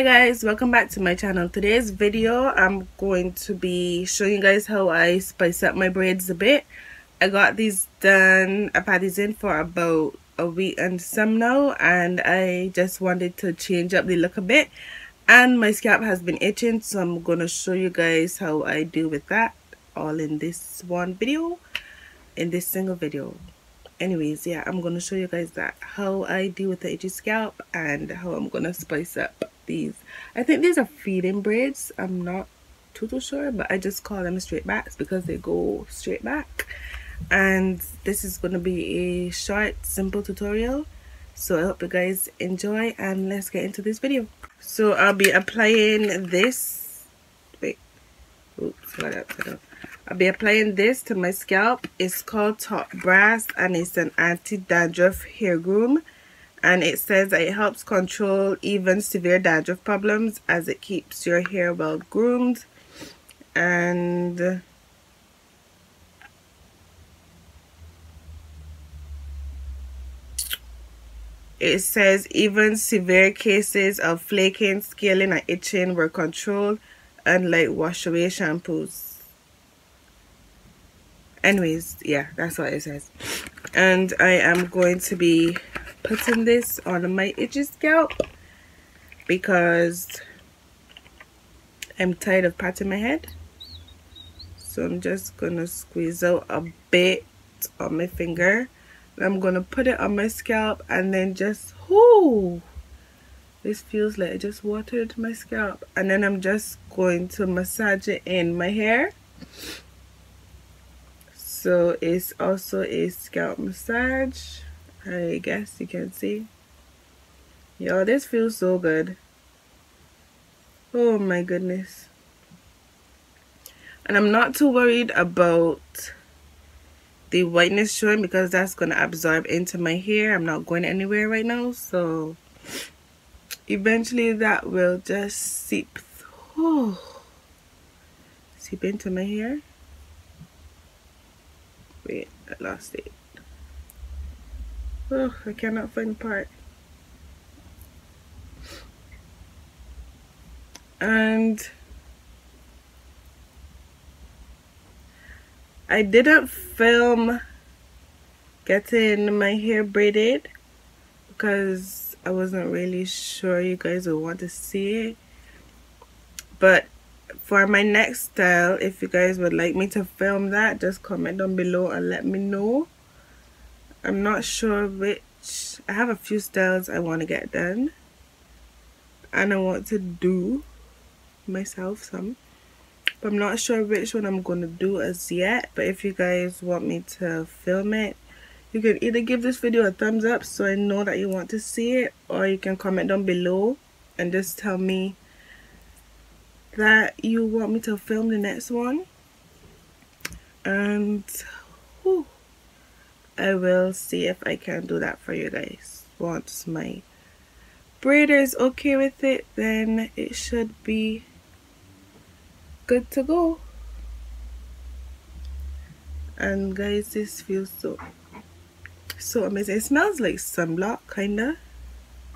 Hi guys, welcome back to my channel. Today's video I'm going to be showing you guys how I spice up my braids a bit. I got these done, I've had these in for about a week and some now, and I just wanted to change up the look a bit, and my scalp has been itching, so I'm gonna show you guys how I do with that all in this one video, in this single video. Anyways, yeah, I'm gonna show you guys that how I deal with the itchy scalp and how I'm gonna spice up these. I think these are feeding braids. I'm not too sure, but I just call them straight backs because they go straight back. And this is gonna be a short, simple tutorial, so I hope you guys enjoy, and let's get into this video. So I'll be applying this. Wait, oops, got it upside down. I'll be applying this to my scalp. It's called Top Brass and it's an anti-dandruff hair groom, and it says that it helps control even severe dandruff problems as it keeps your hair well groomed. And it says even severe cases of flaking, scaling and itching were controlled, unlike wash away shampoos. Anyways, yeah, that's what it says. And I am going to be putting this on my itchy scalp because I'm tired of patting my head. So I'm just gonna squeeze out a bit on my finger. I'm gonna put it on my scalp and then just, whoo, this feels like I just watered my scalp. And then I'm just going to massage it in my hair. So it's also a scalp massage, I guess you can see. Yo, this feels so good. Oh my goodness. And I'm not too worried about the whiteness showing because that's going to absorb into my hair. I'm not going anywhere right now, so eventually that will just seep into my hair. Wait, I lost it. Oh, I cannot find the part. And I didn't film getting my hair braided because I wasn't really sure you guys would want to see it. But for my next style, if you guys would like me to film that, just comment down below and let me know. I'm not sure which. I have a few styles I want to get done, and I want to do myself some, but I'm not sure which one I'm going to do as yet. But if you guys want me to film it, you can either give this video a thumbs up so I know that you want to see it, or you can comment down below and just tell me that you want me to film the next one, and whew, I will see if I can do that for you guys. Once my braider is okay with it, then it should be good to go. And guys, this feels so amazing. It smells like sunblock kinda,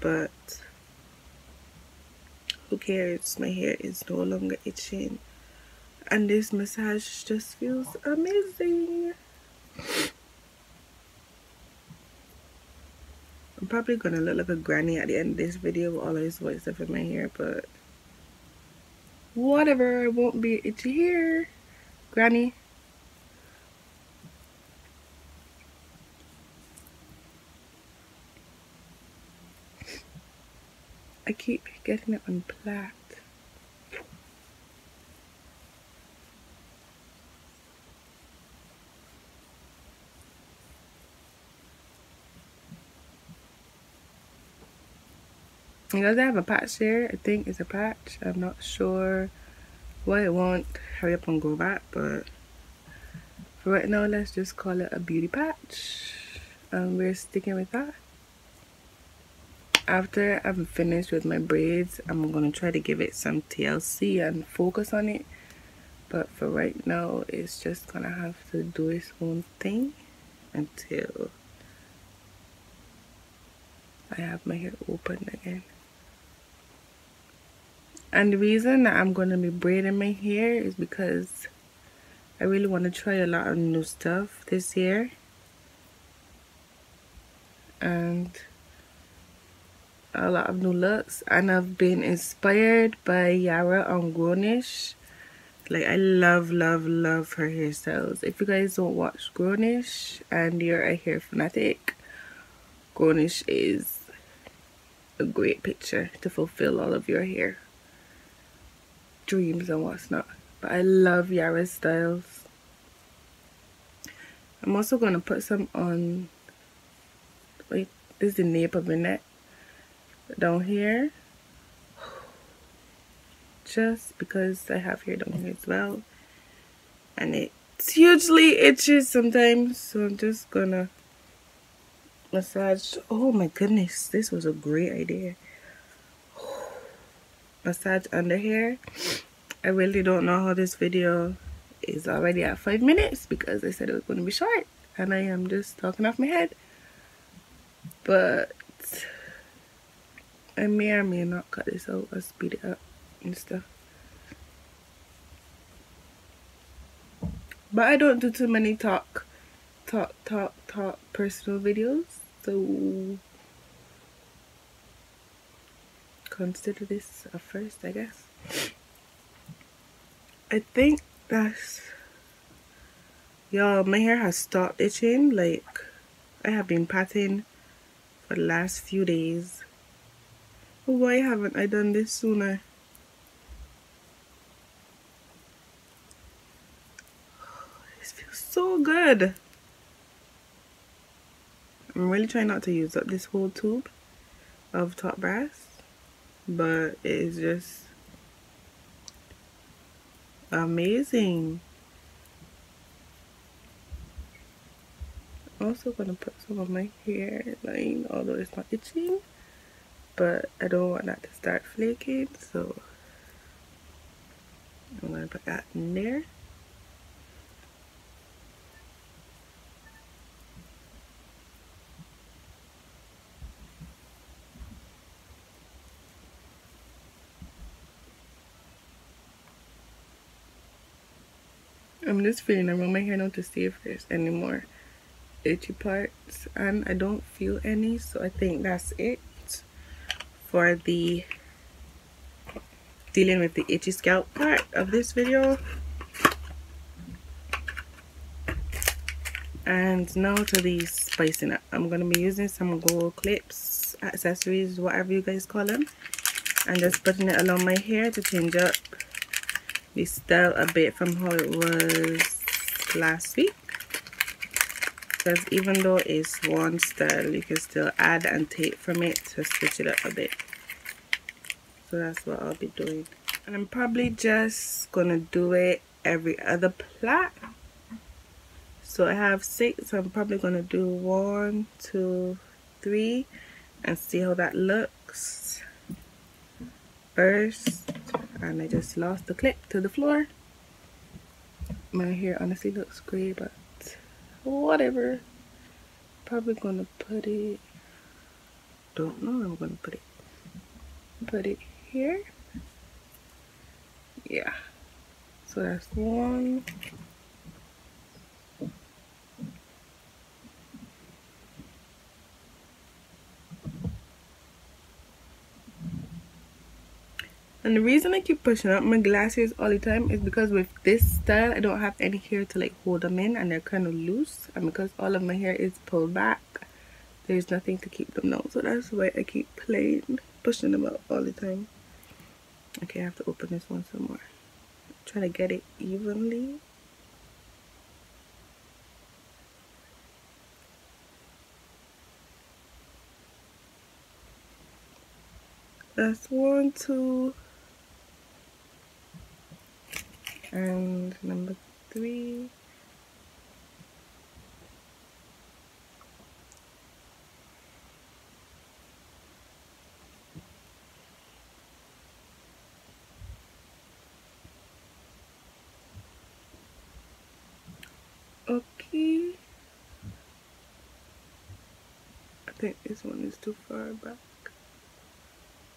but who cares? My hair is no longer itching and this massage just feels amazing. I'm probably gonna look like a granny at the end of this video with all of this white stuff in my hair, but whatever, I won't be itchy hair, granny. I keep getting it unplacked. Because I have a patch here, I think it's a patch. I'm not sure why it won't hurry up and go back, but for right now, let's just call it a beauty patch. And we're sticking with that. After I'm finished with my braids, I'm gonna try to give it some TLC and focus on it, but for right now it's just gonna have to do its own thing until I have my hair open again. And the reason that I'm going to be braiding my hair is because I really want to try a lot of new stuff this year. And a lot of new looks. And I've been inspired by Yara on Grownish. Like, I love her hairstyles. If you guys don't watch Grownish and you're a hair fanatic, Grownish is a great picture to fulfill all of your hair dreams and what's not. But I love Yara's styles. I'm also going to put some on, like, this is the nape of my neck down here, just because I have hair down here as well, and it's hugely itchy sometimes, so I'm just gonna massage. Oh my goodness, this was a great idea. Massage under here. I really don't know how this video is already at 5 minutes because I said it was going to be short and I am just talking off my head, but I may or may not cut this out or speed it up and stuff. But I don't do too many talk personal videos, so consider this a first, I guess. I think that's, y'all, my hair has stopped itching. Like, I have been patting for the last few days. Oh, why haven't I done this sooner? This feels so good. I'm really trying not to use up this whole tube of top brass, but it is just amazing. I'm also gonna put some of my hairline, although it's not itching, but I don't want that to start flaking, so I'm gonna put that in there. I'm just feeling I want my hair not to stay if there's any more itchy parts, and I don't feel any, so I think that's it for the dealing with the itchy scalp part of this video. And now to the spicing up. I'm gonna be using some gold clips, accessories, whatever you guys call them, and just putting it along my hair to change up the style a bit from how it was last week, because even though it's one style, you can still add and take from it to switch it up a bit. So that's what I'll be doing, and I'm probably just gonna do it every other plait. So I have 6, so I'm probably gonna do 1, 2, 3 and see how that looks first. And I just lost the clip to the floor. My hair honestly looks great, but whatever. Probably gonna put it, don't know where I'm gonna put it here. Yeah, so that's 1. And the reason I keep pushing up my glasses all the time is because with this style I don't have any hair to like hold them in, and they're kind of loose, and because all of my hair is pulled back, there's nothing to keep them down, so that's why I keep pushing them up all the time. Okay, I have to open this one some more. Try to get it evenly. That's 1, 2, and number 3. Okay, I think this one is too far back.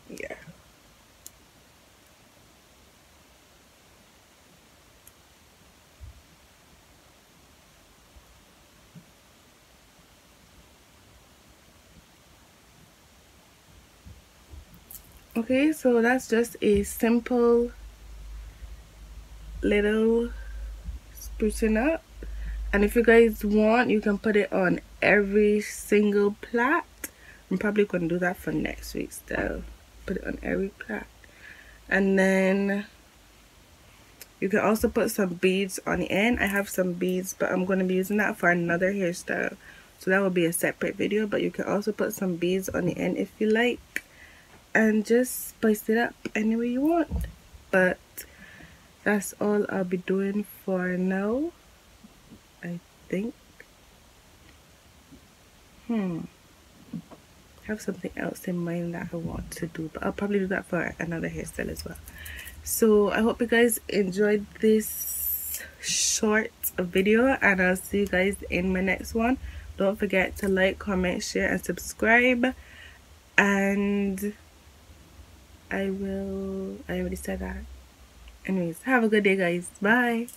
Yeah. Okay, so that's just a simple little sprucing up. And if you guys want, you can put it on every single plait. I'm probably gonna do that for next week though. Put it on every plait. And then you can also put some beads on the end. I have some beads, but I'm going to be using that for another hairstyle. So that will be a separate video, but you can also put some beads on the end if you like. And just spice it up any way you want. But that's all I'll be doing for now, I think. I have something else in mind that I want to do, but I'll probably do that for another hairstyle as well. So I hope you guys enjoyed this short video, and I'll see you guys in my next one. Don't forget to like, comment, share, and subscribe. And I already said that. Anyways, have a good day, guys. Bye.